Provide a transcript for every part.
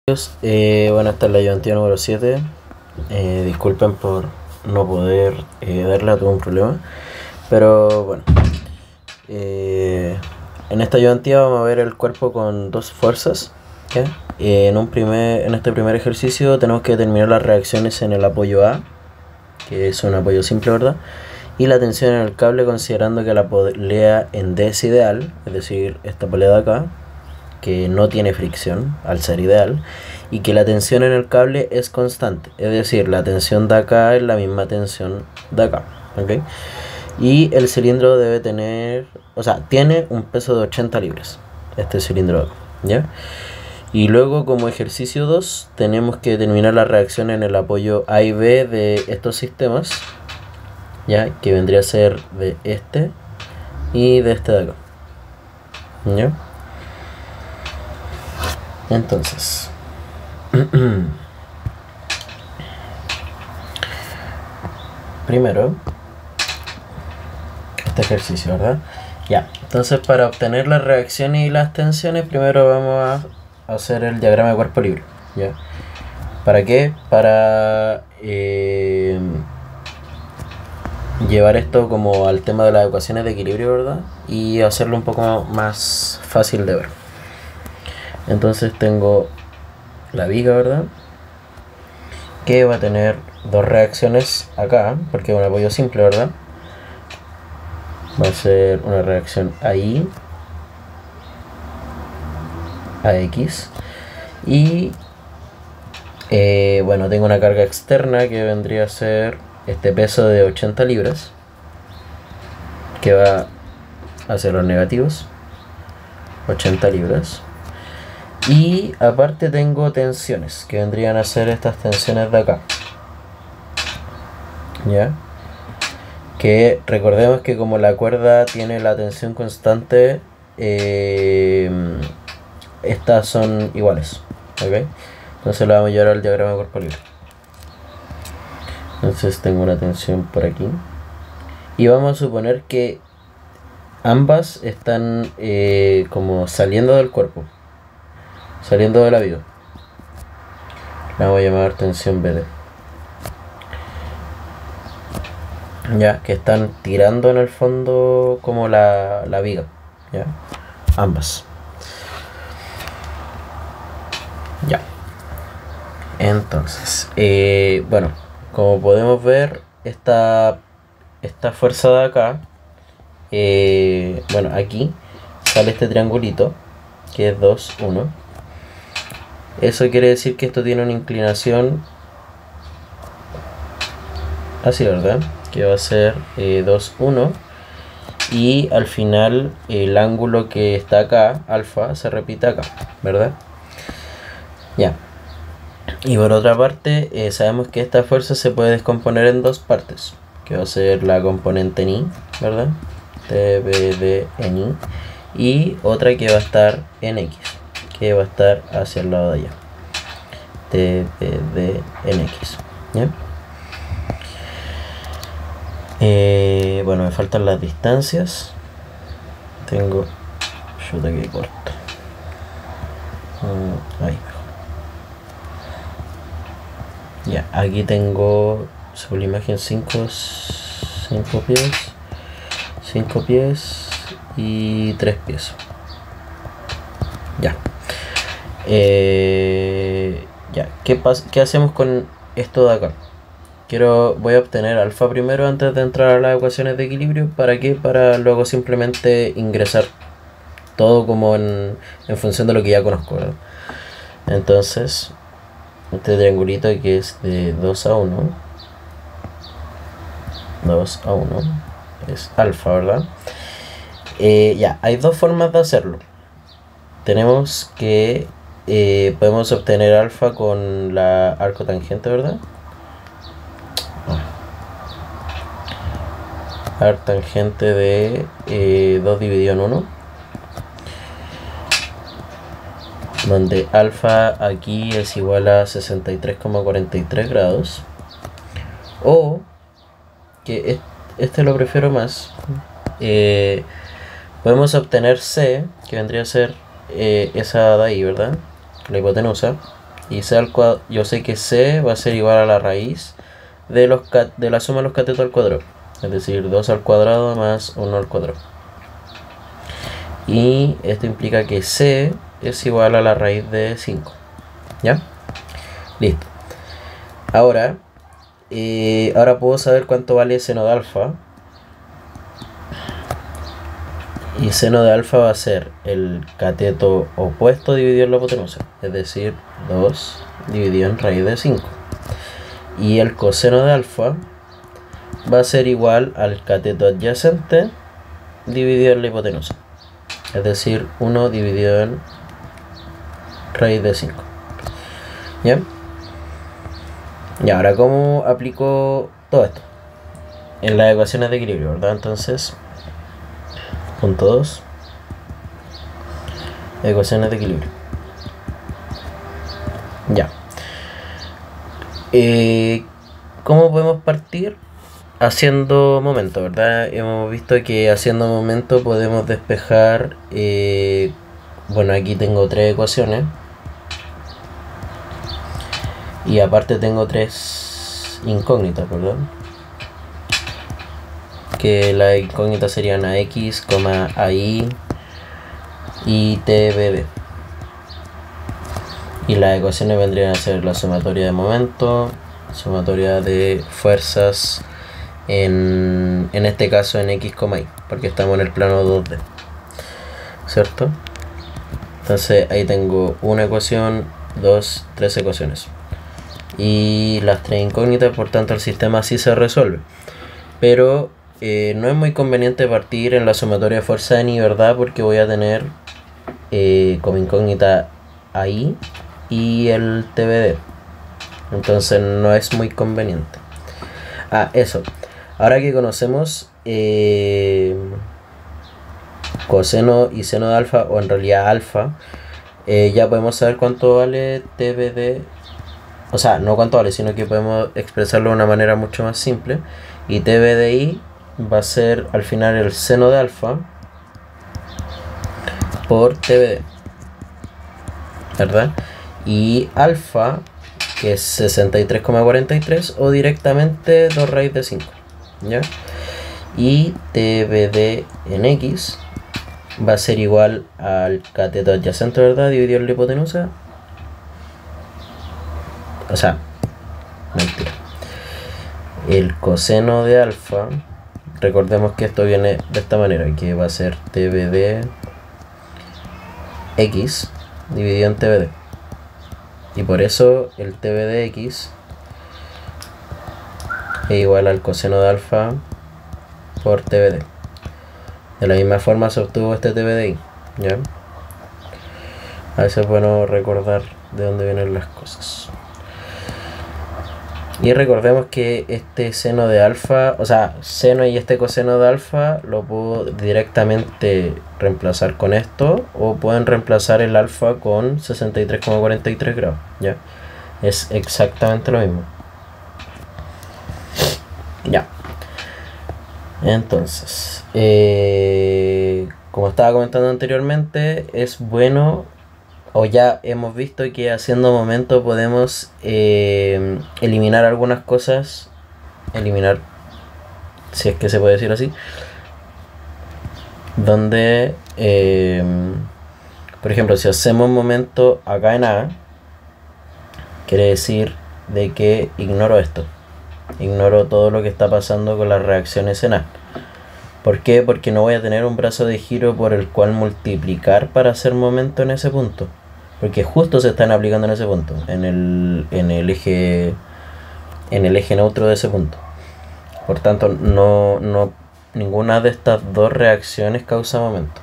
Bueno, esta es la ayudantía número 7. Disculpen por no poder darle a todo un problema. Pero bueno, en esta ayudantía vamos a ver el cuerpo con dos fuerzas. ¿Ya? En este primer ejercicio tenemos que determinar las reacciones en el apoyo A, que es un apoyo simple, ¿verdad? Y la tensión en el cable, considerando que la polea en D es ideal, es decir, esta polea de acá, que no tiene fricción al ser ideal, y que la tensión en el cable es constante, es decir, la tensión de acá es la misma tensión de acá, ¿ok? Y el cilindro debe tener, o sea, tiene un peso de 80 libras, este cilindro de acá, ¿ya? Y luego, como ejercicio 2, tenemos que determinar la reacción en el apoyo A y B de estos sistemas, ¿ya? Que vendría a ser de este y de este de acá, ¿ya? Entonces, primero, este ejercicio, ¿verdad? Ya, entonces para obtener las reacciones y las tensiones, primero vamos a hacer el diagrama de cuerpo libre, ¿ya? ¿Para qué? Para llevar esto como al tema de las ecuaciones de equilibrio, ¿verdad? Y hacerlo un poco más fácil de ver. Entonces tengo la viga, ¿verdad? Que va a tener dos reacciones acá, porque es un apoyo simple, ¿verdad? Va a ser una reacción ahí, AX. Y bueno, tengo una carga externa que vendría a ser este peso de 80 libras, que va hacia los negativos, 80 libras. Y aparte tengo tensiones, que vendrían a ser estas tensiones de acá, ¿ya? Que recordemos que como la cuerda tiene la tensión constante, estas son iguales, ¿ok? Entonces la vamos a llevar al diagrama de cuerpo libre. Entonces tengo una tensión por aquí. Y vamos a suponer que ambas están como saliendo del cuerpo, saliendo de la viga. La voy a llamar tensión BD. Ya, que están tirando en el fondo como la viga, ya, ambas. Ya. Entonces, bueno, como podemos ver, esta fuerza de acá, bueno, aquí sale este triangulito, que es 2, 1. Eso quiere decir que esto tiene una inclinación así, ¿verdad? Que va a ser 2, 1. Y al final el ángulo que está acá, alfa, se repite acá, ¿verdad? Ya. Y por otra parte, sabemos que esta fuerza se puede descomponer en dos partes, que va a ser la componente en I, ¿verdad? TBD en I. Y otra que va a estar en X, que va a estar hacia el lado de allá. TBD en X, ¿ya? Bueno, me faltan las distancias. Tengo... Yo te que corto. Ahí. Ya, aquí tengo sobre la imagen 5 pies, 5 pies y 3 pies. Ya. Ya, ¿qué hacemos con esto de acá? Voy a obtener alfa primero antes de entrar a las ecuaciones de equilibrio. ¿Para qué? Para luego simplemente ingresar todo como en función de lo que ya conozco, ¿verdad? Entonces, este triangulito que es de 2 a 1, 2 a 1 es alfa, ¿verdad? Ya, hay dos formas de hacerlo. Tenemos que podemos obtener alfa con la arco tangente, ¿verdad? Arc tangente de 2 dividido en 1, donde alfa aquí es igual a 63,43 grados, o que este lo prefiero más, podemos obtener C, que vendría a ser esa de ahí, ¿verdad? La hipotenusa, Y C al cuadrado, yo sé que C va a ser igual a la raíz de la suma de los catetos al cuadrado. Es decir, 2 al cuadrado más 1 al cuadrado. Y esto implica que C es igual a la raíz de 5. ¿Ya? Listo. Ahora puedo saber cuánto vale seno de alfa. Y seno de alfa va a ser el cateto opuesto dividido en la hipotenusa. Es decir, 2 dividido en raíz de 5. Y el coseno de alfa va a ser igual al cateto adyacente dividido en la hipotenusa. Es decir, 1 dividido en raíz de 5. ¿Ya? Y ahora, ¿cómo aplico todo esto? En las ecuaciones de equilibrio, ¿verdad? Entonces, punto 2, ecuaciones de equilibrio. Ya. ¿Cómo podemos partir? Haciendo momento, ¿verdad? Hemos visto que haciendo momento podemos despejar. Bueno, aquí tengo 3 ecuaciones. Y aparte tengo 3 incógnitas, ¿verdad? Que las incógnitas serían AX, AI y TBD. Y las ecuaciones vendrían a ser la sumatoria de momento, sumatoria de fuerzas, en este caso en X, Y, porque estamos en el plano 2D, ¿cierto? Entonces ahí tengo una ecuación, 2, 3 ecuaciones. Y las 3 incógnitas, por tanto el sistema sí se resuelve. Pero no es muy conveniente partir en la sumatoria de fuerza de ni, ¿verdad? Porque voy a tener como incógnita ahí y el TBD. Entonces no es muy conveniente. Eso. Ahora que conocemos coseno y seno de alfa, o en realidad alfa, ya podemos saber cuánto vale TBD. O sea, no cuánto vale, sino que podemos expresarlo de una manera mucho más simple. Y TBDI va a ser al final el seno de alfa por TBD, ¿verdad? Y alfa, que es 63,43, o directamente 2 raíz de 5, ¿ya? Y TBD en X va a ser igual al cateto adyacente, ¿verdad? Dividido en la hipotenusa. O sea, mentira. El coseno de alfa, recordemos que esto viene de esta manera, que va a ser TBD X dividido en TBD. Y por eso el TBDX es igual al coseno de alfa por TBD. De la misma forma se obtuvo este TBDI, ¿ya? A veces es bueno recordar de dónde vienen las cosas. Y recordemos que este seno de alfa, o sea, seno y este coseno de alfa lo puedo directamente reemplazar con esto, o pueden reemplazar el alfa con 63,43 grados, ¿ya? Es exactamente lo mismo. Ya. Entonces, como estaba comentando anteriormente, es bueno, o ya hemos visto que haciendo momento podemos eliminar algunas cosas, eliminar, si es que se puede decir así, donde, por ejemplo, si hacemos momento acá en A, quiere decir de que ignoro esto, ignoro todo lo que está pasando con las reacciones en A. ¿Por qué? Porque no voy a tener un brazo de giro por el cual multiplicar para hacer momento en ese punto. Porque justo se están aplicando en ese punto, en el eje neutro de ese punto. Por tanto, ninguna de estas dos reacciones causa momento.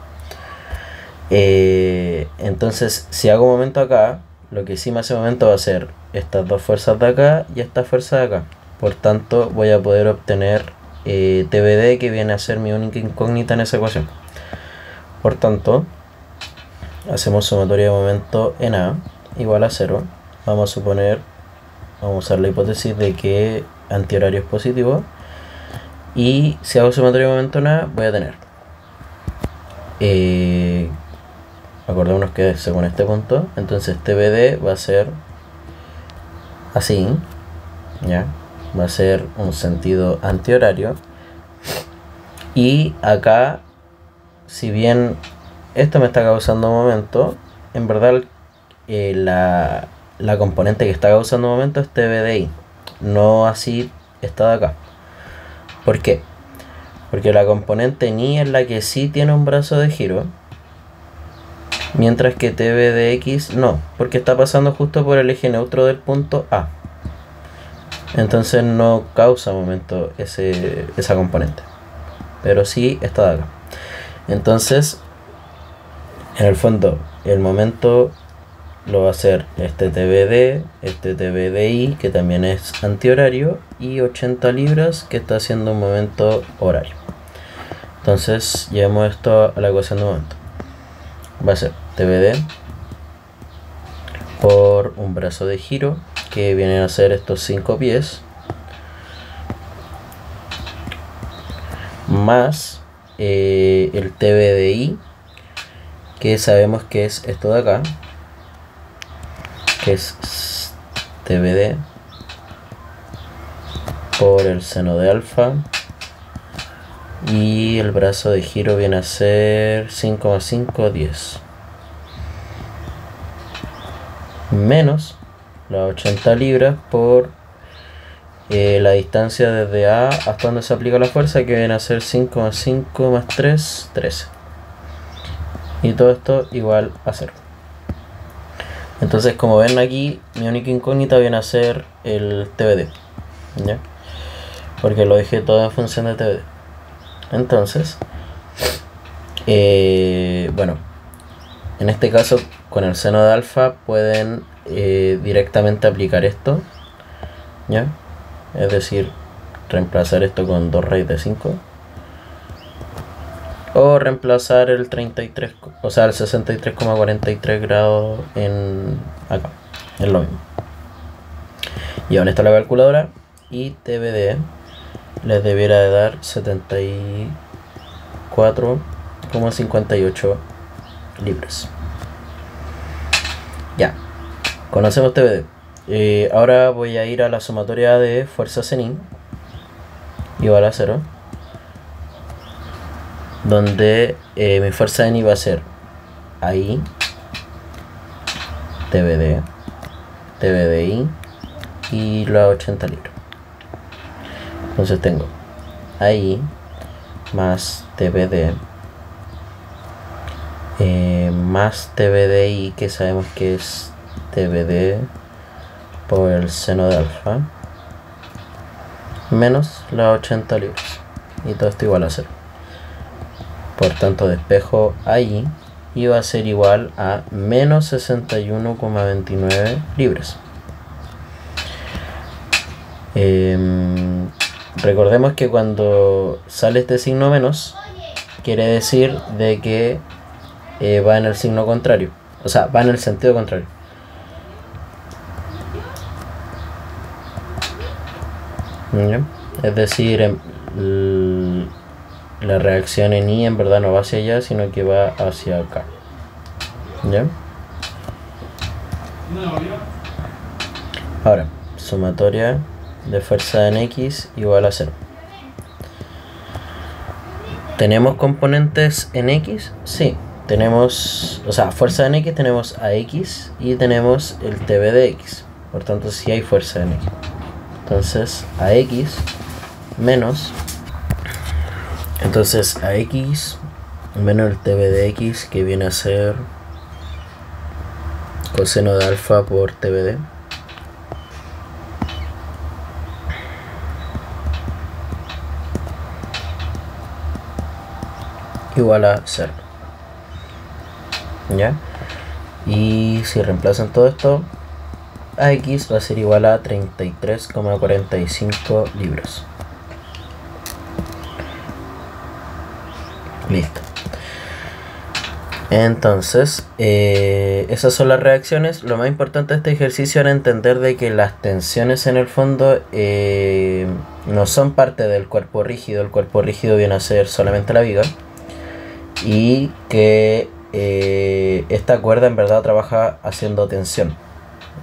Entonces, si hago momento acá, lo que sí me hace momento va a ser estas dos fuerzas de acá y esta fuerza de acá. Por tanto, voy a poder obtener TBD, que viene a ser mi única incógnita en esa ecuación. Por tanto, hacemos sumatoria de momento en A igual a 0. Vamos a usar la hipótesis de que antihorario es positivo. Y si hago sumatoria de momento en A, voy a tener, acordémonos que es según este punto, entonces TBD va a ser así, ¿ya? Va a ser un sentido antihorario. Y acá, si bien esto me está causando momento, en verdad la componente que está causando momento es TBDI, no así esta de acá. ¿Por qué? Porque la componente Ni es la que sí tiene un brazo de giro, mientras que TBDX no, porque está pasando justo por el eje neutro del punto A. Entonces no causa momento esa componente, pero sí esta de acá. Entonces, en el fondo, el momento lo va a hacer este TBD, este TBDI, que también es antihorario, y 80 libras, que está haciendo un momento horario. Entonces, llevemos esto a la ecuación de momento. Va a ser TBD por un brazo de giro, que vienen a ser estos 5 pies, más el TBDI, que sabemos que es esto de acá, que es TBD por el seno de alfa, y el brazo de giro viene a ser 5,510 menos las 80 libras por la distancia desde A hasta donde se aplica la fuerza, que viene a ser 5,5 más 3, 13, y todo esto igual a 0. Entonces, como ven aquí, mi única incógnita viene a ser el TBD, ¿ya? Porque lo dejé todo en función de TBD. Entonces, bueno, en este caso con el seno de alfa pueden directamente aplicar esto, ¿ya? Es decir, reemplazar esto con 2 raíz de 5, o reemplazar el 33, o sea, el 63,43 grados en acá, es lo mismo. Llevan esto a la calculadora y TBD les debiera de dar 74,58 libras. Ya, conocemos TBD. Ahora voy a ir a la sumatoria de fuerzas en I igual a 0, donde mi fuerza en I va a ser ahí TBD, TBDI y los 80 libras. Entonces tengo ahí más TBD más TBDI, que sabemos que es TBD por el seno de alfa, menos las 80 libras, y todo esto igual a 0. Por tanto, despejo ahí y va a ser igual a menos 61,29 libras. Recordemos que cuando sale este signo menos, quiere decir de que va en el signo contrario, o sea, va en el sentido contrario. ¿Ya? Es decir, la reacción en I en verdad no va hacia allá, sino que va hacia acá. ¿Ya? Ahora, sumatoria de fuerza en X igual a 0. ¿Tenemos componentes en X? Sí, tenemos, o sea, fuerza en X, tenemos a X y tenemos el TB de X. Por tanto, sí hay fuerza en X. Entonces, a X menos, entonces a X menos el TB de X, que viene a ser coseno de alfa por TBD, igual a 0. ¿Ya? Y si reemplazan todo esto, a X va a ser igual a 33,45 libras. Listo. Entonces, esas son las reacciones. Lo más importante de este ejercicio era entender de que las tensiones en el fondo no son parte del cuerpo rígido. El cuerpo rígido viene a ser solamente la viga, y que esta cuerda en verdad trabaja haciendo tensión,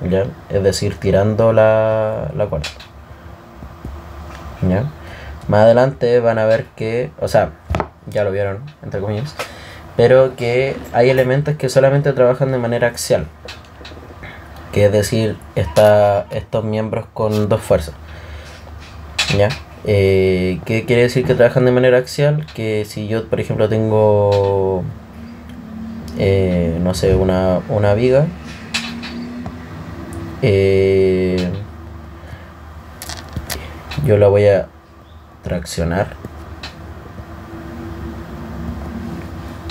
¿ya? Es decir, tirando la cuerda, ¿ya? Más adelante van a ver que, o sea, ya lo vieron, entre comillas, pero que hay elementos que solamente trabajan de manera axial, que es decir, estos miembros con dos fuerzas, ¿ya? ¿Qué quiere decir que trabajan de manera axial? Que si yo, por ejemplo, tengo, no sé, una viga, yo la voy a traccionar,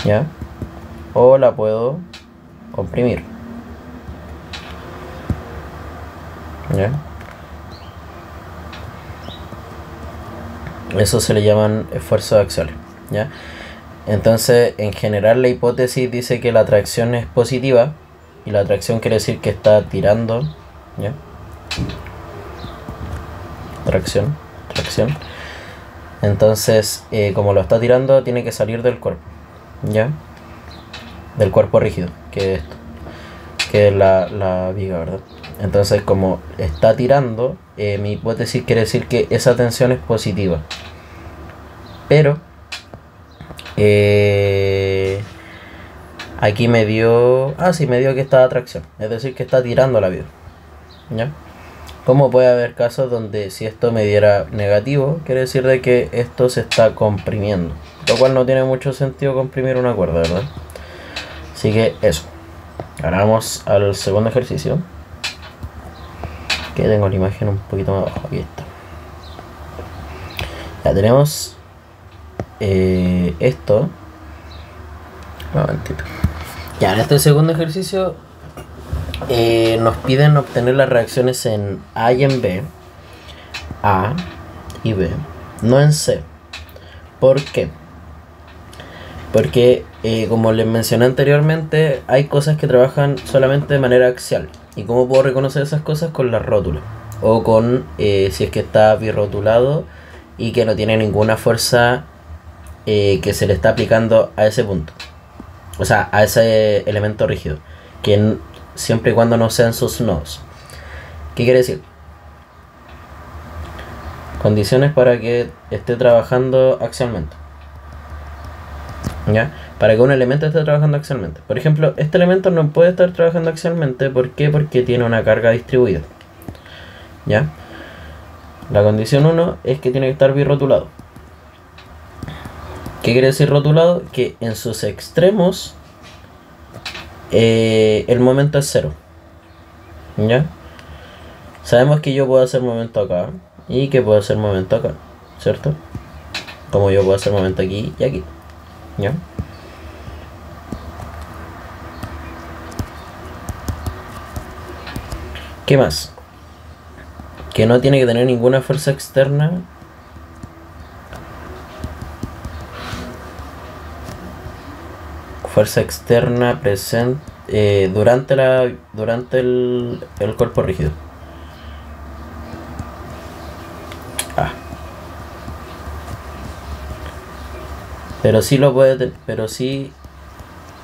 ¿ya? O la puedo comprimir, ¿ya? Eso se le llaman esfuerzos axiales, ¿ya? Entonces, en general, la hipótesis dice que la tracción es positiva, y la tracción quiere decir que está tirando, ¿ya? Tracción. Entonces, como lo está tirando, tiene que salir del cuerpo, ¿ya? Del cuerpo rígido, que es esto, que es la viga, ¿verdad? Entonces, como está tirando, mi hipótesis quiere decir que esa tensión es positiva. Pero aquí me dio... Ah, sí, me dio que está tracción. Es decir, que está tirando la viga, ¿ya? Como puede haber casos donde si esto me diera negativo, quiere decir de que esto se está comprimiendo, lo cual no tiene mucho sentido comprimir una cuerda, ¿verdad? Así que eso. Ahora vamos al segundo ejercicio, que tengo la imagen un poquito más abajo. Aquí está. Ya tenemos esto. Un momentito. Ya, en este segundo ejercicio nos piden obtener las reacciones en A y en B, A y B, no en C. ¿Por qué? Porque como les mencioné anteriormente, hay cosas que trabajan solamente de manera axial. ¿Y cómo puedo reconocer esas cosas? Con la rótula, o con si es que está birrotulado y que no tiene ninguna fuerza que se le está aplicando a ese punto, o sea, a ese elemento rígido, que siempre y cuando no sean sus nodos. ¿Qué quiere decir? Condiciones para que esté trabajando axialmente, ¿ya? Para que un elemento esté trabajando axialmente. Por ejemplo, este elemento no puede estar trabajando axialmente. ¿Por qué? Porque tiene una carga distribuida, ¿ya? La condición 1 es que tiene que estar birrotulado. ¿Qué quiere decir rotulado? Que en sus extremos el momento es cero, ¿ya? Sabemos que yo puedo hacer momento acá y que puedo hacer momento acá, ¿cierto? Como yo puedo hacer momento aquí y aquí, ¿ya? ¿Qué más? Que no tiene que tener ninguna fuerza externa presente durante el cuerpo rígido. Pero sí lo puede, pero sí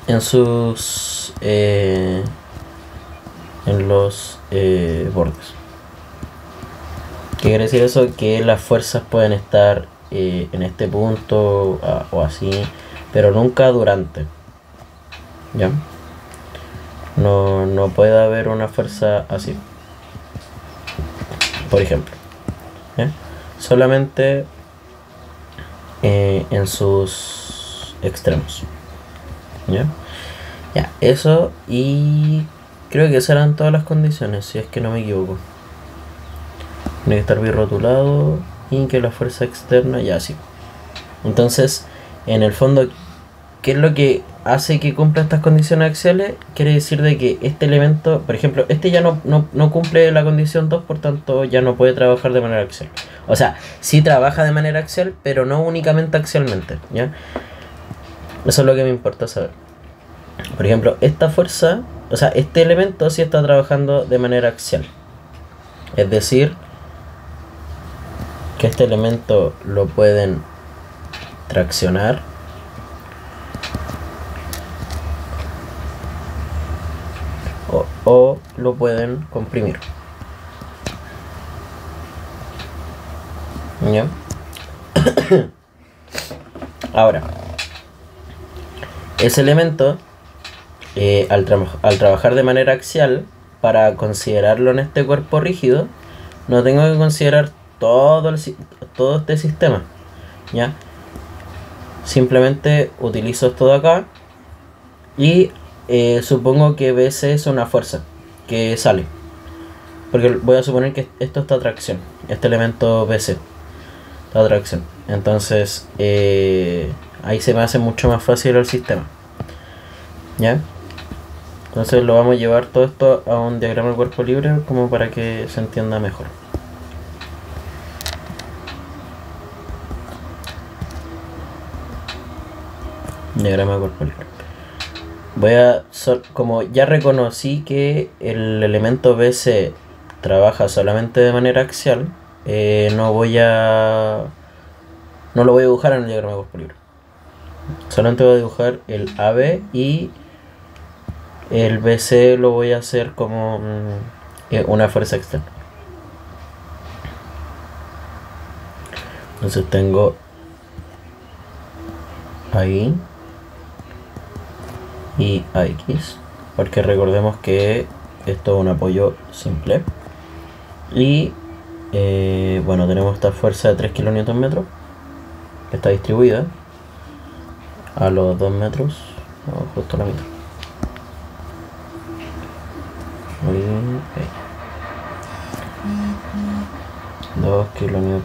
en sus en los bordes. ¿Qué quiere decir eso? Que las fuerzas pueden estar en este punto o así, pero nunca durante, ¿ya? No puede haber una fuerza así, por ejemplo, ¿ya? Solamente en sus extremos, ¿ya? Ya, eso, y creo que esas eran todas las condiciones, si es que no me equivoco. Tiene que estar birrotulado y que la fuerza externa, ya sí. Entonces, en el fondo, ¿qué es lo que hace que cumpla estas condiciones axiales? Quiere decir de que este elemento, por ejemplo, este ya no cumple la condición 2, por tanto ya no puede trabajar de manera axial. O sea, sí trabaja de manera axial, pero no únicamente axialmente, ¿ya? Eso es lo que me importa saber. Por ejemplo, esta fuerza, o sea, este elemento sí está trabajando de manera axial. Es decir, que este elemento lo pueden traccionar o lo pueden comprimir. ¿Ya? Ahora, ese elemento, al trabajar de manera axial, para considerarlo en este cuerpo rígido, no tengo que considerar todo este sistema, ¿ya? Simplemente utilizo esto de acá y supongo que BC es una fuerza que sale, porque voy a suponer que esto está tracción, este elemento BC está tracción. Entonces ahí se me hace mucho más fácil el sistema, ¿ya? Entonces lo vamos a llevar todo esto a un diagrama de cuerpo libre como para que se entienda mejor. Diagrama de cuerpo libre. Como ya reconocí que el elemento BC trabaja solamente de manera axial, no lo voy a dibujar en el diagrama de cuerpo libre. Solamente voy a dibujar el AB y el BC lo voy a hacer como una fuerza externa. Entonces tengo ahí y AX, porque recordemos que esto es un apoyo simple. Y bueno, tenemos esta fuerza de 3 kN, que está distribuida a los 2 metros, justo a la mitad. 2 kN,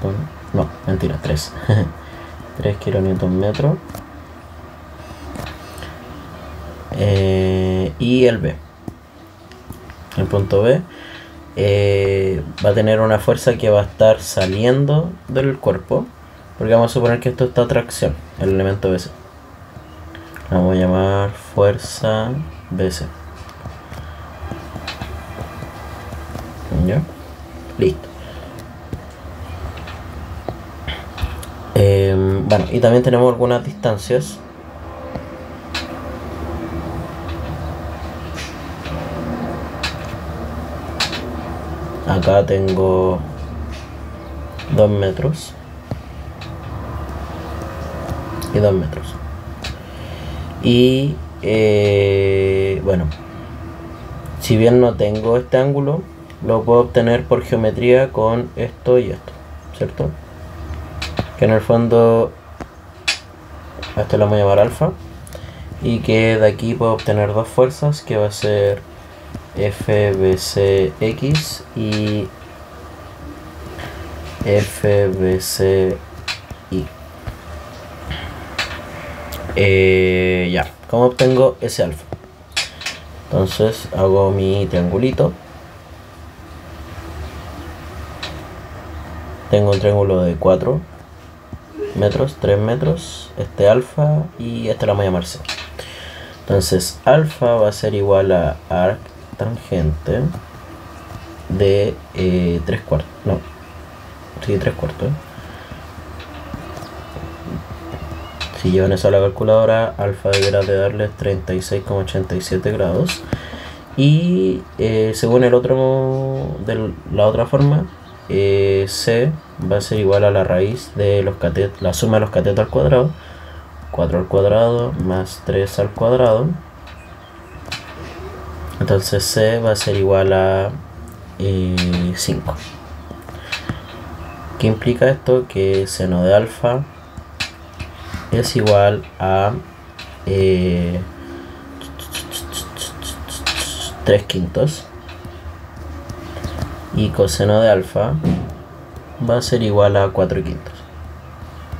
no, mentira, 3 3 kN. Y el B, el punto B, va a tener una fuerza que va a estar saliendo del cuerpo, porque vamos a suponer que esto está a tracción, el elemento BC. La vamos a llamar fuerza BC. ¿Ya? Listo. Bueno, y también tenemos algunas distancias. Acá tengo 2 metros y 2 metros. Y bueno, si bien no tengo este ángulo, lo puedo obtener por geometría con esto y esto, ¿cierto? Que en el fondo a esto lo vamos a llamar alfa, y que de aquí puedo obtener dos fuerzas, que va a ser FBCX y FBCY. Ya, ¿cómo obtengo ese alfa? Entonces hago mi triangulito. Tengo un triángulo de 4 metros, 3 metros, este alfa y este lo vamos a llamar C. Entonces alfa va a ser igual a arc tangente de 3 cuartos, no, sí, 3 cuartos. Si llevan eso a la calculadora, alfa deberá de darles 36,87 grados. Y según el otro, de la otra forma, C va a ser igual a la raíz de la suma de los catetos al cuadrado, 4 al cuadrado más 3 al cuadrado. Entonces C va a ser igual a 5. ¿Qué implica esto? Que seno de alfa es igual a 3/5, y coseno de alfa va a ser igual a 4/5.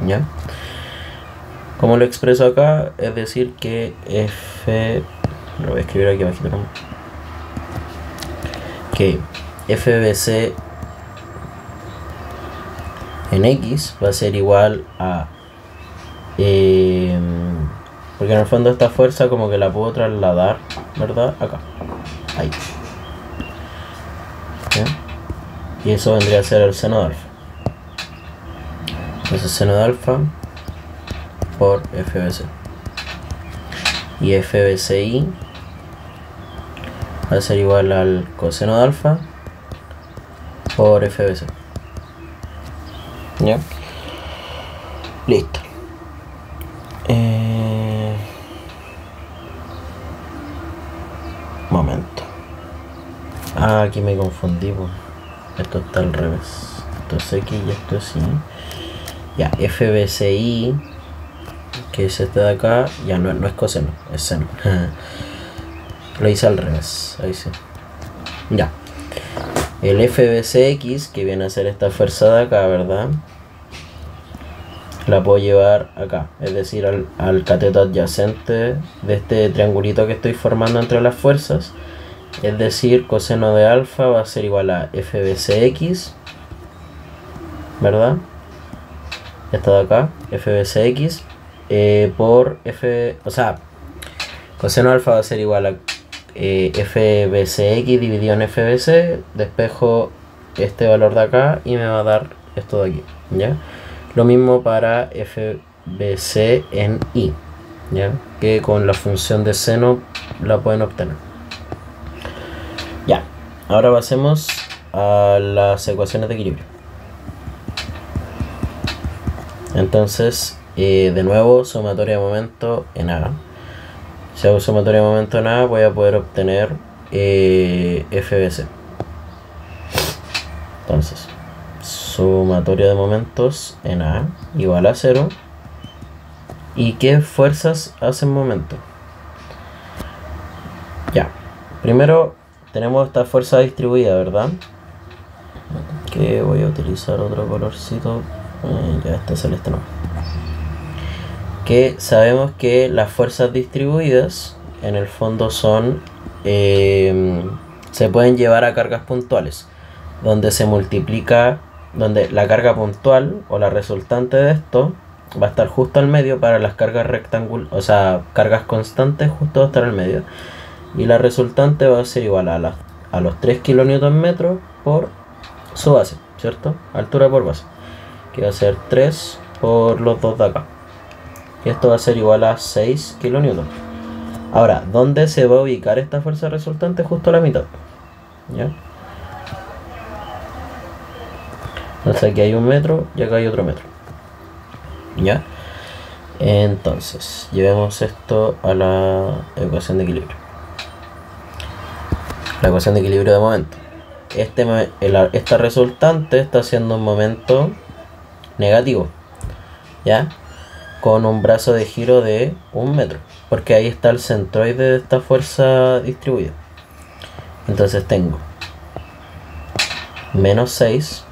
¿Ya? Como lo expreso acá, es decir que F, lo voy a escribir aquí abajito, ¿no? Que FBC en X va a ser igual a porque en el fondo esta fuerza como que la puedo trasladar, ¿verdad? Acá, ahí. ¿Ya? Y eso vendría a ser el seno de alfa. Entonces seno de alfa por FBC. Y FBCI va a ser igual al coseno de alfa por FBC. ¿Ya? Listo. Momento. Aquí me confundí, pues. Esto está al revés. Esto es X y esto es Y. Ya, FBCI, que es este de acá, ya no es coseno, es seno. Lo hice al revés, ahí sí. Ya. El FBCX, que viene a ser esta fuerza de acá, ¿verdad? La puedo llevar acá, es decir, al cateto adyacente de este triangulito que estoy formando entre las fuerzas. Es decir, coseno de alfa va a ser igual a FBCX, ¿verdad? Esta de acá, FBCX, por F, o sea, coseno de alfa va a ser igual a FBCX dividido en FBC, despejo este valor de acá y me va a dar esto de aquí, ¿ya? Lo mismo para FBC en Y, ¿ya? Que con la función de seno la pueden obtener. Ya, ahora pasemos a las ecuaciones de equilibrio. Entonces, de nuevo, sumatoria de momento en A. Si hago sumatoria de momento en A, voy a poder obtener FBC. Entonces, sumatoria de momentos en A igual a 0. ¿Y qué fuerzas hacen momento? Ya, primero tenemos esta fuerza distribuida, ¿verdad? Que voy a utilizar otro colorcito. Ya este celeste no. Que sabemos que las fuerzas distribuidas en el fondo son se pueden llevar a cargas puntuales, donde se multiplica, donde la carga puntual o la resultante de esto va a estar justo al medio para las cargas rectangulares, o sea, cargas constantes justo va a estar al medio, y la resultante va a ser igual a los 3 kN por su base, ¿cierto? Altura por base, que va a ser 3 por los dos de acá, y esto va a ser igual a 6 kN. Ahora, ¿dónde se va a ubicar esta fuerza resultante? Justo a la mitad, ¿ya? Entonces aquí hay 1 metro y acá hay otro metro, ¿ya? Entonces, llevemos esto a la ecuación de equilibrio. La ecuación de equilibrio de momento. Esta resultante está haciendo un momento negativo, ¿ya? Con un brazo de giro de 1 metro, porque ahí está el centroide de esta fuerza distribuida. Entonces tengo menos 6,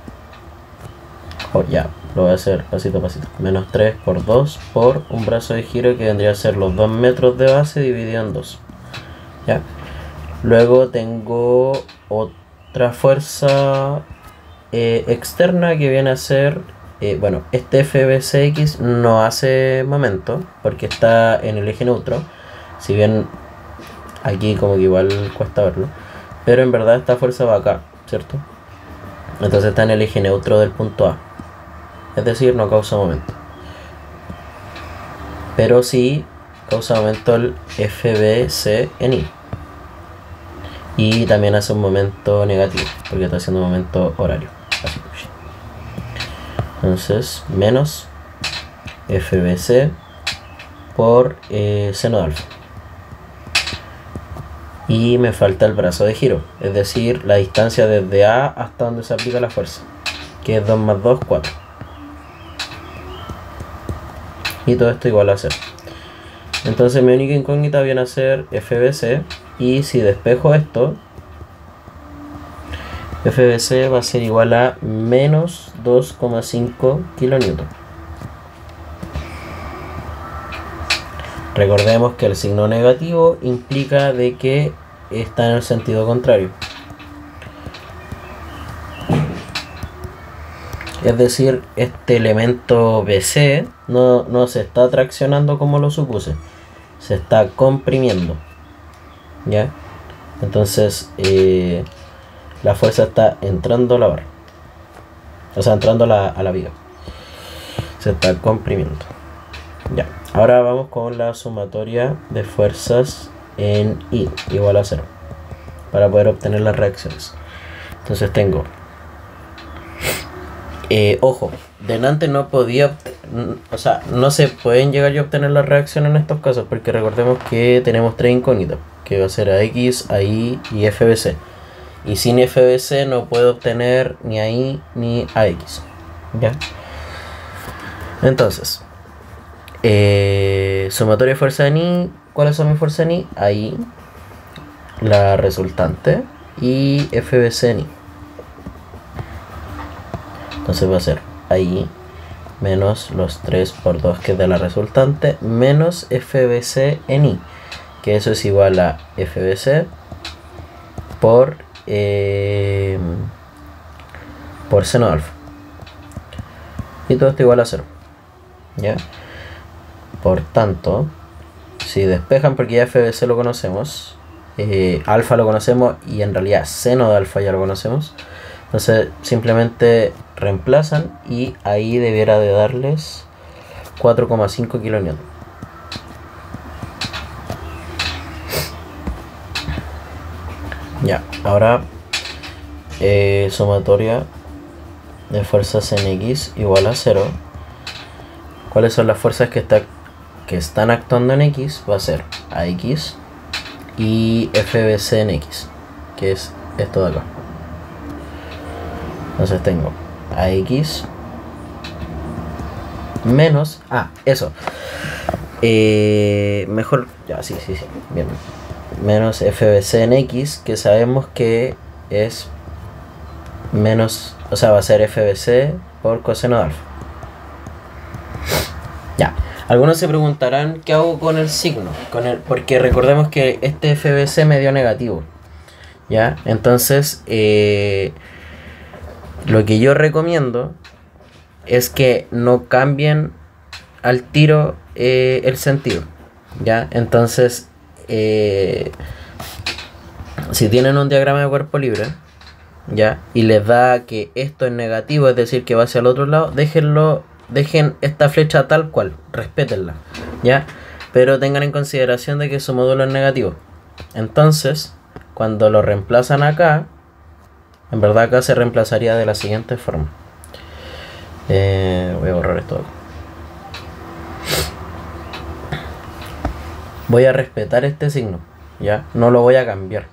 ya, lo voy a hacer pasito a pasito, menos 3 por 2 por un brazo de giro que vendría a ser los 2 metros de base dividido en 2, ¿ya? Luego tengo otra fuerza externa que viene a ser, bueno, este FBCX no hace momento porque está en el eje neutro, si bien aquí como que igual cuesta verlo, pero en verdad esta fuerza va acá, ¿cierto? Entonces está en el eje neutro del punto A, es decir, no causa momento, pero sí causa momento el FBC en Y. Y también hace un momento negativo, porque está haciendo un momento horario. Así. Entonces, menos FBC por seno de alfa. Y me falta el brazo de giro, es decir, la distancia desde A hasta donde se aplica la fuerza, que es 2 más 2, 4. Y todo esto igual a 0. Entonces mi única incógnita viene a ser FBC. Y si despejo esto, FBC va a ser igual a menos 2,5 kN. Recordemos que el signo negativo implica de que está en el sentido contrario. Es decir, este elemento BC no se está traccionando como lo supuse, se está comprimiendo, ¿ya? Entonces la fuerza está entrando a la barra, o sea, entrando a la viga, se está comprimiendo, ya. Ahora vamos con la sumatoria de fuerzas en I igual a 0. para poder obtener las reacciones. Entonces tengo, ojo, delante no podía, o sea, no se pueden llegar a obtener las reacciones en estos casos, porque recordemos que tenemos tres incógnitas, que va a ser AX, AI y FBC. Y sin FBC no puedo obtener ni AI ni AX. ¿Ya? Entonces, sumatoria de fuerza en I. ¿Cuáles son mis fuerzas en I? AI, la resultante, y FBC en I. Entonces va a ser AI menos los 3 por 2 que es de la resultante, menos FBC en I, que eso es igual a FBC por seno de alfa. Y todo esto igual a 0. ¿Ya? Por tanto, si despejan, porque ya FBC lo conocemos, alfa lo conocemos y en realidad seno de alfa ya lo conocemos, entonces simplemente reemplazan y ahí debiera de darles 4,5 kN. Ya, ahora sumatoria de fuerzas en X igual a 0. ¿Cuáles son las fuerzas que están actuando en X? Va a ser AX y FBC en X, que es esto de acá. Entonces tengo AX menos... eso. Mejor... Ya, sí, bien. Menos FBC en X, que sabemos que es menos... O sea, va a ser FBC por coseno de alfa. Ya. Algunos se preguntarán qué hago con el signo. Porque recordemos que este FBC me dio negativo. ¿Ya? Entonces, lo que yo recomiendo es que no cambien al tiro el sentido. ¿Ya? Entonces, si tienen un diagrama de cuerpo libre, ¿ya? Y les da que esto es negativo, es decir, que va hacia el otro lado, dejen esta flecha tal cual, respétenla, ¿ya? Pero tengan en consideración de que su módulo es negativo. Entonces, cuando lo reemplazan acá, en verdad acá se reemplazaría de la siguiente forma. Voy a borrar esto. Voy a respetar este signo, ¿ya? No lo voy a cambiar,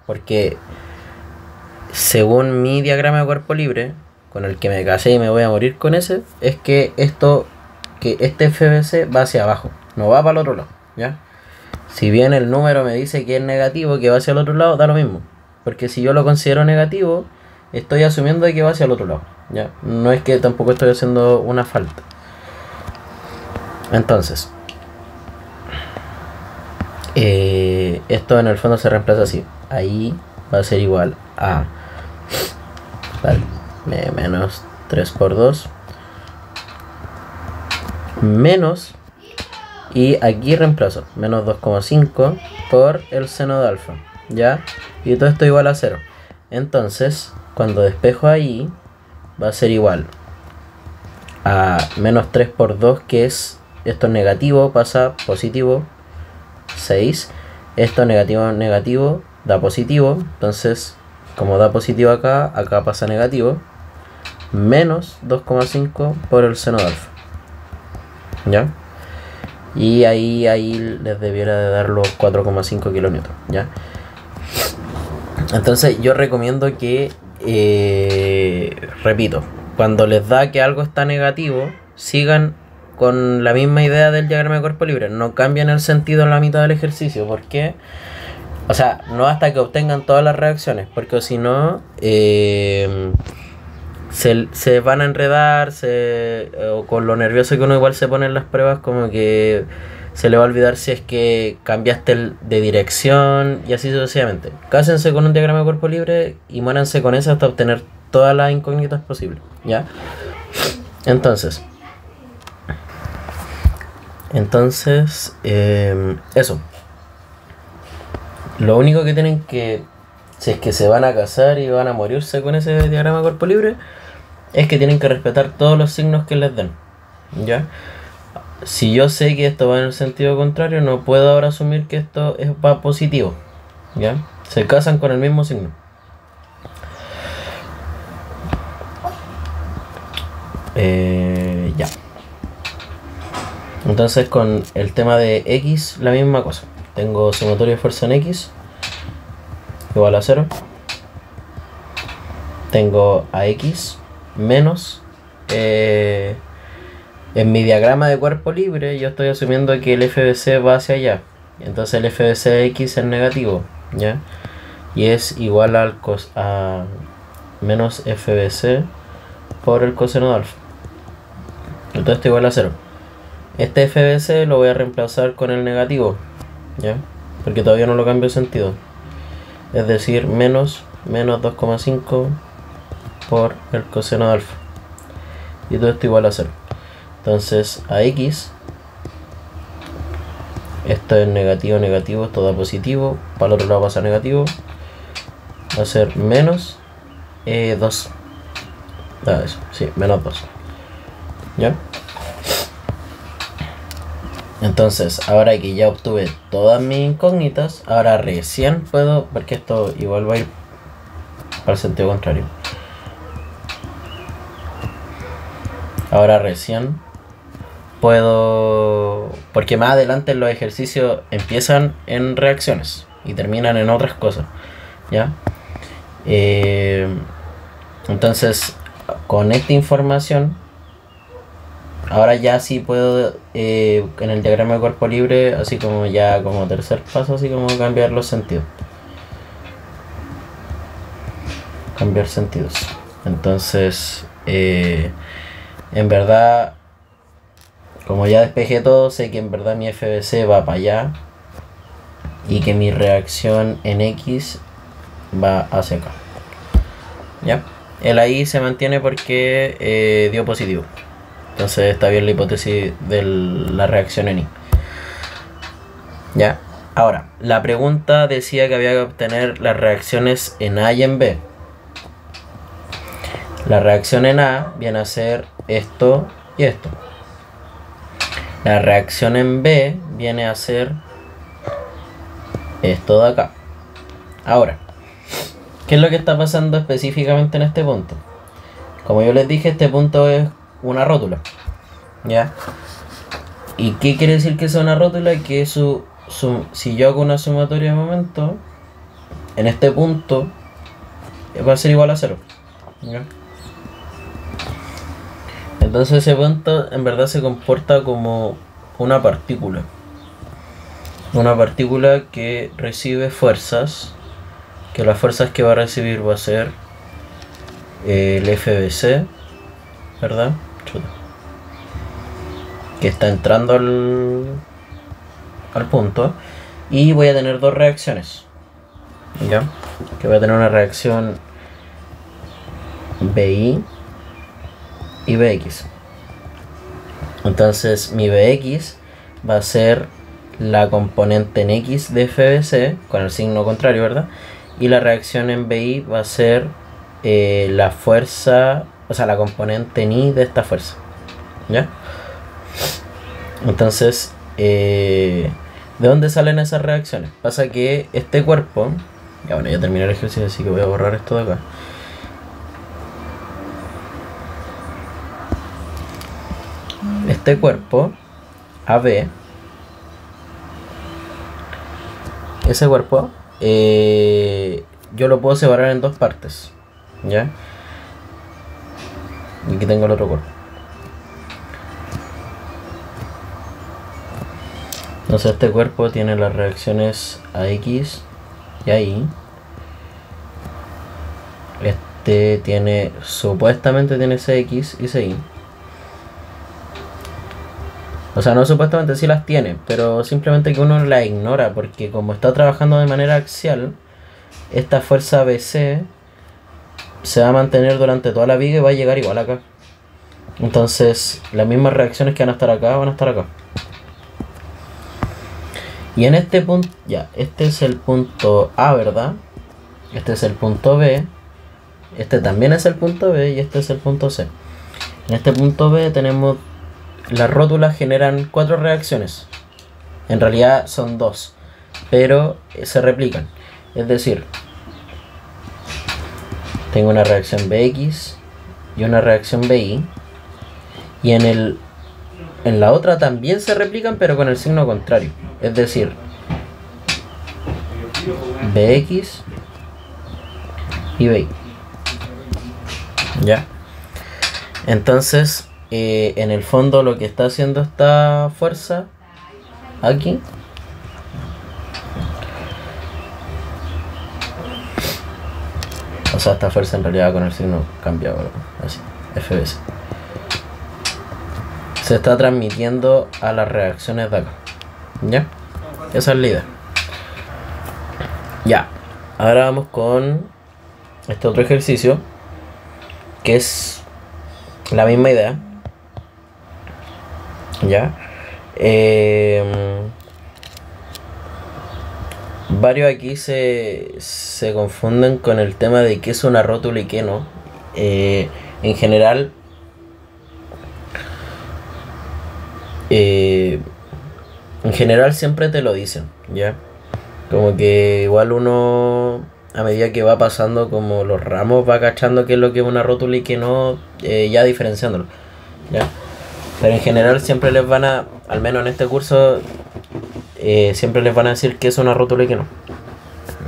porque según mi diagrama de cuerpo libre, con el que me casé y me voy a morir con ese, es que este FBC va hacia abajo, no va para el otro lado, ¿ya? Si bien el número me dice que es negativo, que va hacia el otro lado, da lo mismo, porque si yo lo considero negativo, estoy asumiendo de que va hacia el otro lado, ¿ya? No es que tampoco estoy haciendo una falta. Entonces, esto en el fondo se reemplaza así. Ahí va a ser igual a menos 3 por 2 menos, y aquí reemplazo menos 2,5 por el seno de alfa, ¿ya? Y todo esto igual a 0. Entonces, cuando despejo ahí, va a ser igual a menos 3 por 2, que es esto negativo, pasa positivo, 6. Esto negativo da positivo. Entonces, como da positivo acá pasa negativo. Menos 2,5 por el seno de alfa, ¿ya? Y ahí les debiera de dar los 4,5 kilómetros, ¿ya? Entonces yo recomiendo que, repito, cuando les da que algo está negativo, sigan con la misma idea del diagrama de cuerpo libre. No cambien el sentido en la mitad del ejercicio. ¿Por qué? O sea, no hasta que obtengan todas las reacciones, porque si no, se van a enredar, o con lo nervioso que uno igual se pone en las pruebas, como que se le va a olvidar si es que cambiaste de dirección y así sucesivamente. Cásense con un diagrama de cuerpo libre y muéranse con eso hasta obtener todas las incógnitas posibles, ¿ya? Entonces, eso. Lo único que tienen que, si es que se van a casar y van a morirse con ese diagrama de cuerpo libre, es que tienen que respetar todos los signos que les den, ¿ya? Si yo sé que esto va en el sentido contrario, no puedo ahora asumir que esto va positivo, ¿ya? Se casan con el mismo signo. Ya. Entonces con el tema de X, la misma cosa. Tengo sumatoria de fuerza en X igual a 0. Tengo a X menos en mi diagrama de cuerpo libre yo estoy asumiendo que el FBC va hacia allá. Entonces el FBC de X es negativo, ¿ya? Y es igual a menos FBC por el coseno de alfa. Entonces esto igual a 0. Este FBC lo voy a reemplazar con el negativo, ¿ya? Porque todavía no lo cambio de sentido. Es decir, menos 2,5 por el coseno de alfa. Y todo esto igual a 0. Entonces a X, esto es negativo, negativo, esto da positivo. Para el otro lado pasa negativo. Va a ser menos 2. Eso, sí, menos 2. ¿Ya? Entonces, ahora que ya obtuve todas mis incógnitas, ahora recién puedo, porque esto igual va a ir para el sentido contrario. Ahora recién puedo, porque más adelante los ejercicios empiezan en reacciones y terminan en otras cosas, ¿ya? Entonces, con esta información, ahora ya sí puedo, en el diagrama de cuerpo libre, así como ya como tercer paso, así como cambiar los sentidos. Cambiar sentidos. Entonces, en verdad, como ya despejé todo, sé que en verdad mi FBC va para allá y que mi reacción en X va hacia acá. ¿Ya? El ahí se mantiene porque dio positivo. Entonces está bien la hipótesis de la reacción en Y. ¿Ya? Ahora, la pregunta decía que había que obtener las reacciones en A y en B. La reacción en A viene a ser esto y esto. La reacción en B viene a ser esto de acá. Ahora, ¿qué es lo que está pasando específicamente en este punto? Como yo les dije, este punto es una rótula, ¿ya? ¿Y qué quiere decir que sea una rótula? Que si yo hago una sumatoria de momento, en este punto va a ser igual a 0, ¿ya? Entonces ese punto en verdad se comporta como una partícula. Una partícula que recibe fuerzas, que las fuerzas que va a recibir va a ser el FBC, ¿verdad? Que está entrando al punto. Y voy a tener dos reacciones, ¿ya? Que voy a tener una reacción BI y BX. Entonces mi BX va a ser la componente en X de FBC con el signo contrario, ¿verdad? Y la reacción en BI va a ser la fuerza, o sea, la componente en Y de esta fuerza, ¿ya? Entonces, ¿de dónde salen esas reacciones? Pasa que este cuerpo, ya bueno, ya terminé el ejercicio, así que voy a borrar esto de acá. Este cuerpo AB, ese cuerpo, yo lo puedo separar en dos partes, ¿ya? Y aquí tengo el otro cuerpo. Entonces este cuerpo tiene las reacciones a X y a Y. Este tiene, supuestamente tiene CX y CY. O sea, no supuestamente, sí las tiene, pero simplemente que uno la ignora, porque como está trabajando de manera axial, esta fuerza BC se va a mantener durante toda la viga y va a llegar igual acá. Entonces, las mismas reacciones que van a estar acá, van a estar acá. Y en este punto, ya, este es el punto A, ¿verdad? Este es el punto B. Este también es el punto B y este es el punto C. En este punto B tenemos, las rótulas generan 4 reacciones. En realidad son 2, pero se replican. Es decir, tengo una reacción Bx y una reacción Bi, y en la otra también se replican, pero con el signo contrario. Es decir, Bx y Bi. ¿Ya? Entonces, en el fondo lo que está haciendo esta fuerza aquí o sea, esta fuerza en realidad con el signo cambiado, así, FBS, se está transmitiendo a las reacciones de acá. ¿Ya? Esa es la idea. Ya, ahora vamos con este otro ejercicio, que es la misma idea. ¿Ya? Varios aquí se confunden con el tema de qué es una rótula y qué no. En general, siempre te lo dicen, ¿ya? Como que igual uno, a medida que va pasando como los ramos, va cachando qué es lo que es una rótula y qué no, ya diferenciándolo, ¿ya? Pero en general siempre les van a, al menos en este curso, siempre les van a decir qué es una rótula y qué no.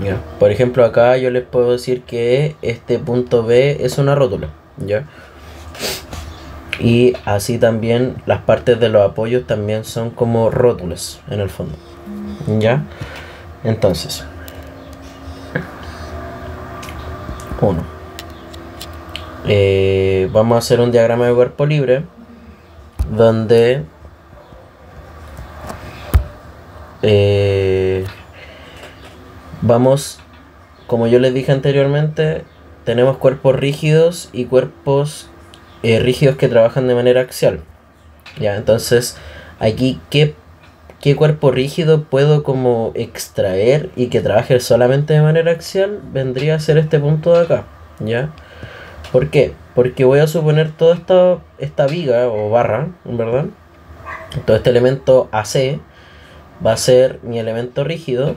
¿Ya? Por ejemplo, acá yo les puedo decir que este punto B es una rótula, ¿ya? Y así también las partes de los apoyos también son como rótulas en el fondo, ¿ya? Entonces, 1. Vamos a hacer un diagrama de cuerpo libre donde vamos, como yo les dije anteriormente, tenemos cuerpos rígidos y cuerpos rígidos que trabajan de manera axial. Ya, entonces aquí ¿qué cuerpo rígido puedo como extraer y que trabaje solamente de manera axial? Vendría a ser este punto de acá, ¿ya? ¿Por qué? Porque voy a suponer toda esta viga o barra, en verdad, todo este elemento AC va a ser mi elemento rígido,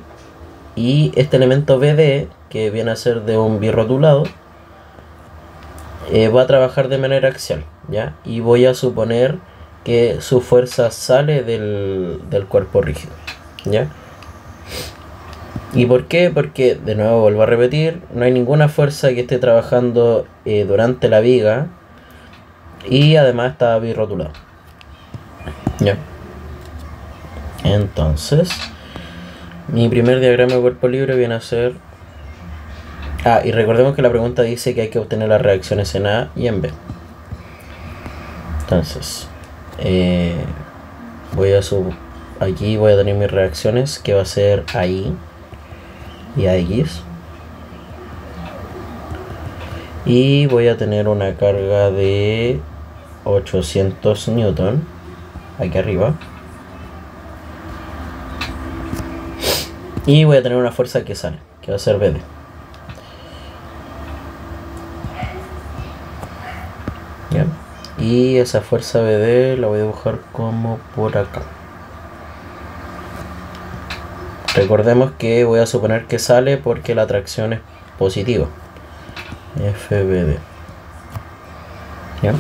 y este elemento BD, que viene a ser de un birrotulado, va a trabajar de manera axial, ¿ya? Y voy a suponer que su fuerza sale del cuerpo rígido, ¿ya? ¿Y por qué? Porque, de nuevo vuelvo a repetir, no hay ninguna fuerza que esté trabajando durante la viga, y además está birrotulado, ¿ya? Entonces, mi primer diagrama de cuerpo libre viene a ser... y recordemos que la pregunta dice que hay que obtener las reacciones en A y en B. Entonces, aquí voy a tener mis reacciones, que va a ser AI y AX. Y voy a tener una carga de 800 newton aquí arriba. Y voy a tener una fuerza que sale, que va a ser BD. ¿Ya? Y esa fuerza BD la voy a dibujar como por acá. Recordemos que voy a suponer que sale porque la atracción es positiva. FBD. ¿Ya?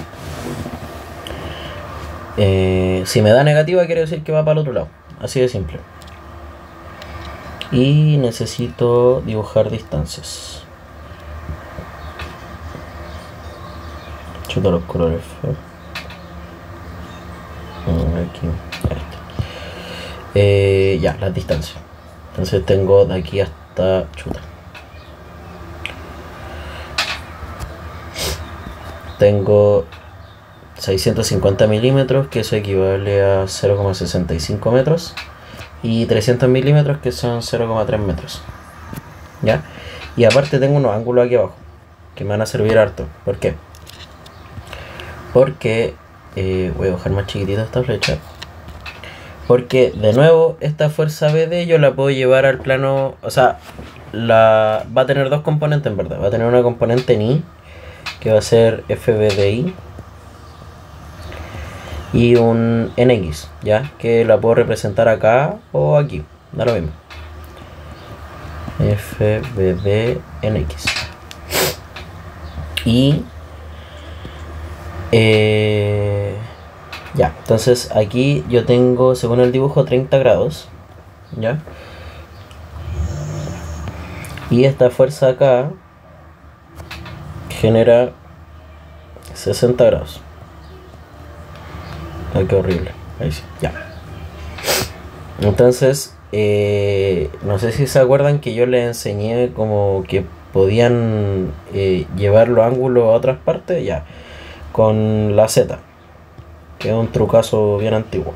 Si me da negativa quiere decir que va para el otro lado. Así de simple. Y necesito dibujar distancias. Chuta los colores. Aquí. Ya, las distancias. Entonces tengo de aquí hasta... Chuta. Tengo 650 milímetros, que eso equivale a 0,65 metros. Y 300 milímetros, que son 0,3 metros. ¿Ya? Y aparte tengo unos ángulos aquí abajo que me van a servir harto. ¿Por qué? Porque voy a dejar más chiquitita esta flecha. Porque de nuevo esta fuerza BD yo la puedo llevar al plano. O sea, va a tener dos componentes en verdad. Va a tener una componente en I, que va a ser FBDI, y un NX, ¿ya? Que la puedo representar acá o aquí, da lo mismo. FBD en X. Y ya, entonces aquí yo tengo, según el dibujo, 30 grados, ¿ya? Y esta fuerza acá genera 60 grados. Ay, qué horrible. Ahí sí, ya. Entonces, no sé si se acuerdan que yo les enseñé como que podían llevar los ángulos a otras partes, ya, con la Z, que es un trucazo bien antiguo.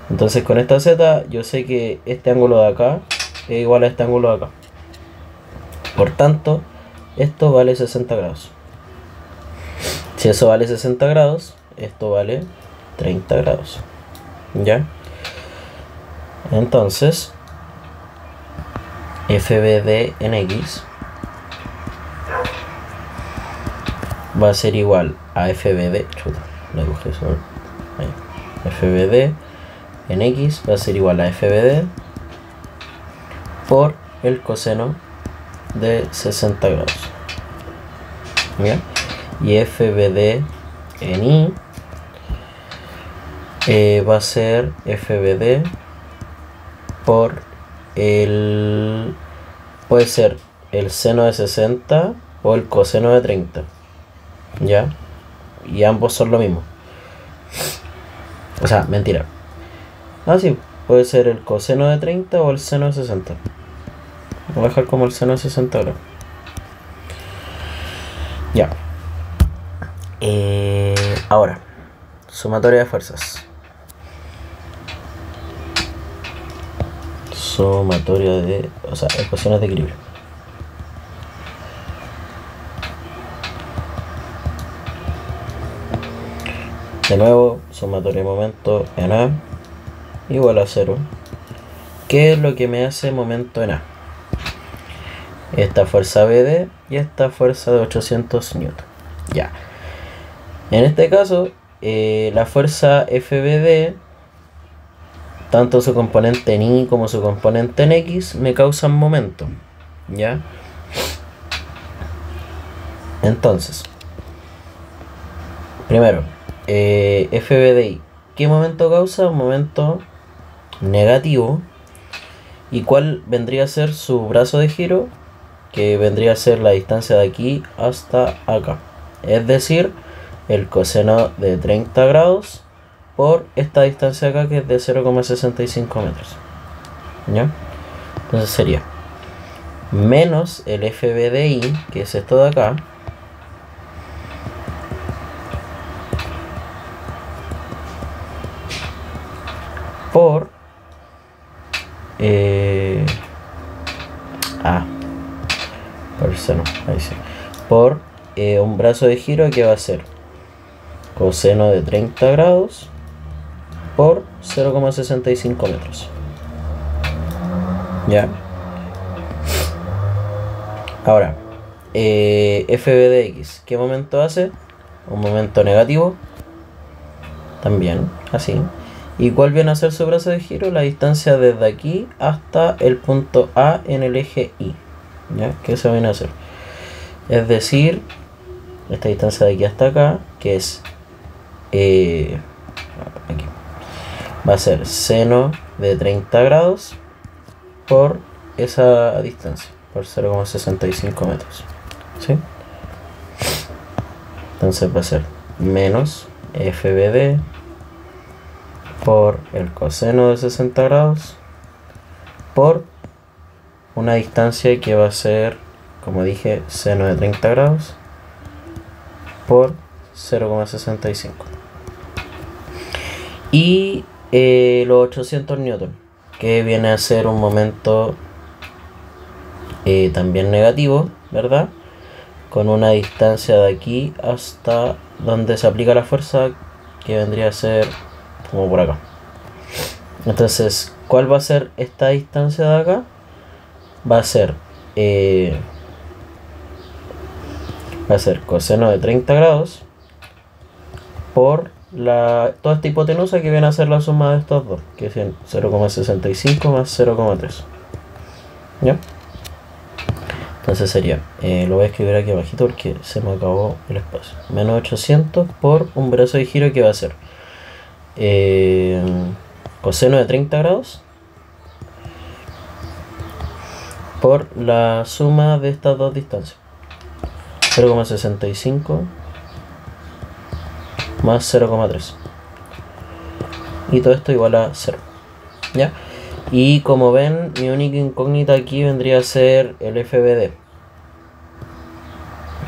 Entonces con esta Z yo sé que este ángulo de acá es igual a este ángulo de acá. Por tanto, esto vale 60 grados. Si eso vale 60 grados, esto vale 30 grados. ¿Ya? Entonces, FBD en X va a ser igual a FBD. Chuta, no dibujé eso. Ahí. FBD en X va a ser igual a FBD por el coseno de 60 grados. ¿Ya? Y FBD en Y va a ser FBD por el... puede ser el seno de 60 o el coseno de 30. ¿Ya? Y ambos son lo mismo. O sea, mentira. Ah, sí, puede ser el coseno de 30 o el seno de 60. Voy a dejar como el seno de 60 ahora. Ya. Ahora, sumatoria de fuerzas. Sumatoria de... o sea, ecuaciones de equilibrio. De nuevo, sumatoria de momento en A igual a 0. ¿Qué es lo que me hace momento en A? Esta fuerza BD y esta fuerza de 800 N. Ya. En este caso, la fuerza FBD, tanto su componente en Y como su componente en X, me causan momento. ¿Ya? Entonces, primero, FBDI, ¿qué momento causa? Un momento negativo. ¿Y cuál vendría a ser su brazo de giro? Que vendría a ser la distancia de aquí hasta acá. Es decir, el coseno de 30 grados por esta distancia acá, que es de 0,65 metros. ¿Ya? Entonces sería menos el FBDI, que es esto de acá, por por seno, ahí sí, por un brazo de giro que va a ser coseno de 30 grados por 0,65 metros. Ya. Ahora, FBDX, ¿qué momento hace? Un momento negativo. También, así. ¿Y cuál viene a ser su brazo de giro? La distancia desde aquí hasta el punto A en el eje Y. ¿Ya? ¿Qué se viene a hacer? Es decir, esta distancia de aquí hasta acá, que es aquí, va a ser seno de 30 grados por esa distancia, por 0,65 metros. ¿Sí? Entonces va a ser menos FBD por el coseno de 60 grados por una distancia que va a ser, como dije, seno de 30 grados por 0,65. Y los 800 newton, que viene a ser un momento también negativo, ¿verdad? Con una distancia de aquí hasta donde se aplica la fuerza, que vendría a ser como por acá. Entonces, ¿cuál va a ser esta distancia de acá? Va a ser coseno de 30 grados por toda esta hipotenusa, que viene a ser la suma de estos dos, que es 0,65 más 0,3. ¿Ya? Entonces sería, lo voy a escribir aquí abajito porque se me acabó el espacio. Menos 800 por un brazo de giro que va a ser coseno de 30 grados por la suma de estas dos distancias. 0,65 más 0,3. Y todo esto igual a 0. ¿Ya? Y como ven, mi única incógnita aquí vendría a ser el FBD.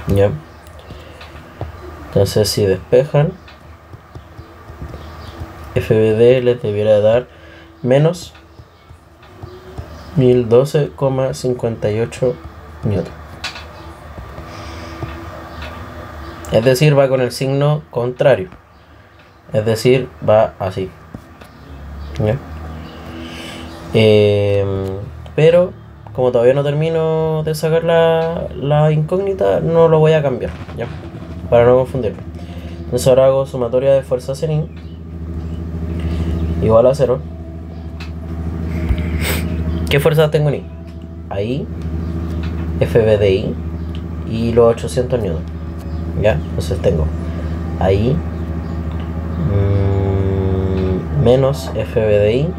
¿Ya? Entonces si despejan, FBD les debiera dar menos 1012,58 newton. Es decir, va con el signo contrario. Es decir, va así. ¿Ya? Pero como todavía no termino de sacar la incógnita, no lo voy a cambiar, ¿ya? Para no confundirlo. Entonces ahora hago sumatoria de fuerzas en I igual a 0. ¿Qué fuerzas tengo en I? Ahí, FBDI y los 800 newton. ¿Ya? Entonces tengo ahí menos FBDI,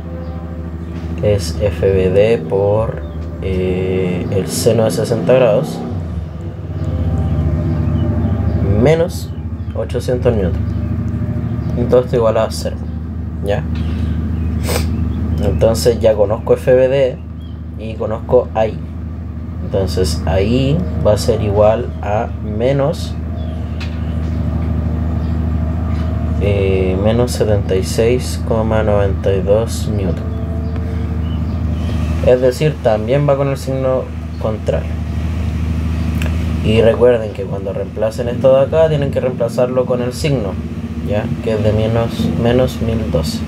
que es FBD por el seno de 60 grados, menos 800 newton. Entonces esto igual a 0. ¿Ya? Entonces ya conozco FBD y conozco ahí. Entonces ahí va a ser igual a menos 76,92 newton. Es decir, también va con el signo contrario. Y recuerden que cuando reemplacen esto de acá tienen que reemplazarlo con el signo, ¿ya? Que es de menos 1012.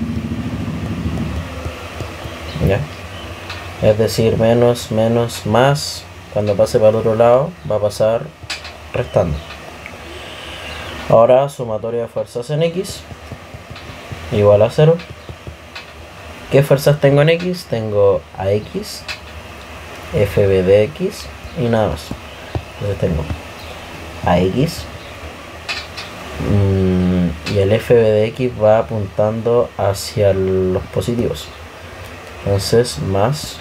¿Ya? Es decir, menos, más, cuando pase para el otro lado va a pasar restando. Ahora sumatoria de fuerzas en X igual a 0. ¿Qué fuerzas tengo en X? Tengo AX, FBDX y nada más. Entonces tengo AX y el FBDX va apuntando hacia los positivos. Entonces más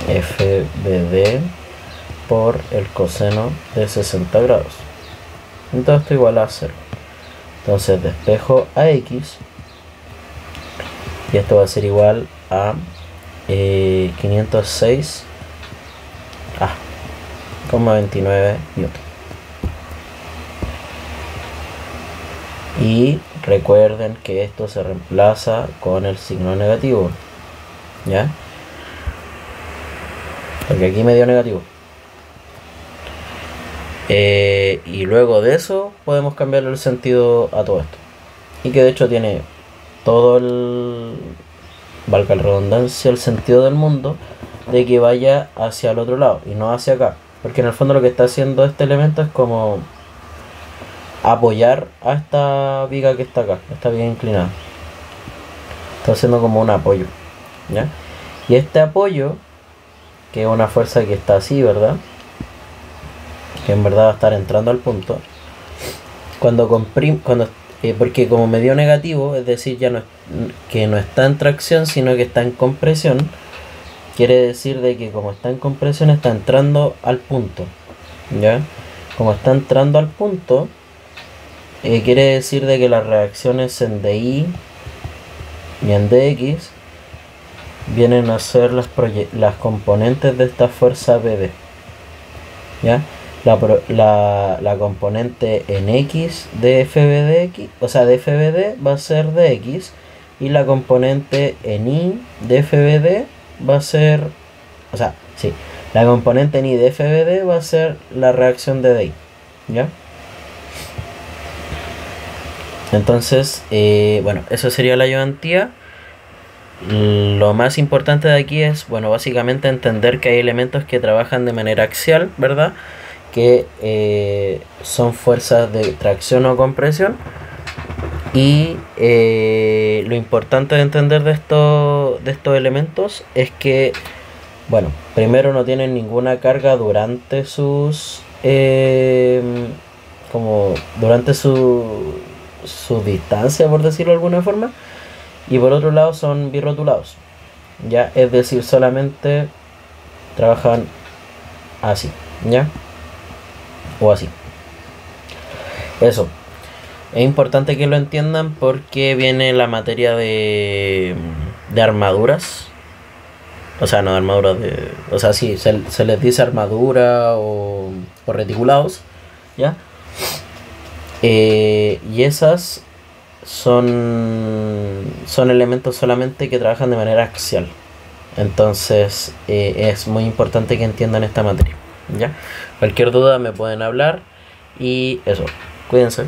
FBD por el coseno de 60 grados. Entonces esto igual a 0. Entonces despejo a X y esto va a ser igual a 506,29 newton. Y recuerden que esto se reemplaza con el signo negativo, ¿ya? Porque aquí me dio negativo. Y luego de eso podemos cambiarle el sentido a todo esto. Y que de hecho tiene todo el, valga la redundancia, el sentido del mundo de que vaya hacia el otro lado y no hacia acá. Porque en el fondo lo que está haciendo este elemento es como apoyar a esta viga que está acá, esta viga inclinada. Está haciendo como un apoyo, ¿ya? Y este apoyo, que es una fuerza que está así, ¿verdad? Que en verdad va a estar entrando al punto. Porque como me dio negativo, es decir, ya no, que no está en tracción, sino que está en compresión. Quiere decir de que como está en compresión, está entrando al punto, ¿ya? Como está entrando al punto, quiere decir de que las reacciones en DI y en DX vienen a ser las componentes de esta fuerza BD, ¿ya? La componente en X de FBDX, o sea, de FBD va a ser DX, y la componente en Y de FBD va a ser, o sea, sí, la componente en Y de FBD va a ser la reacción de DI, ¿ya? Entonces, bueno, eso sería la ayudantía. Lo más importante de aquí es, bueno, básicamente entender que hay elementos que trabajan de manera axial, ¿verdad? Que son fuerzas de tracción o compresión. Y lo importante de entender de estos elementos es que Bueno, primero no tienen ninguna carga durante sus... como durante su distancia, por decirlo de alguna forma. Y por otro lado son birrotulados. Ya, es decir, solamente trabajan así, ¿ya? O así. Eso. Es importante que lo entiendan porque viene la materia de armaduras. O sea, no de armaduras de... O sea, sí, se les dice armadura o reticulados, ¿ya? Y esas son elementos solamente que trabajan de manera axial. Entonces es muy importante que entiendan esta materia, ¿ya? Cualquier duda me pueden hablar y eso, cuídense.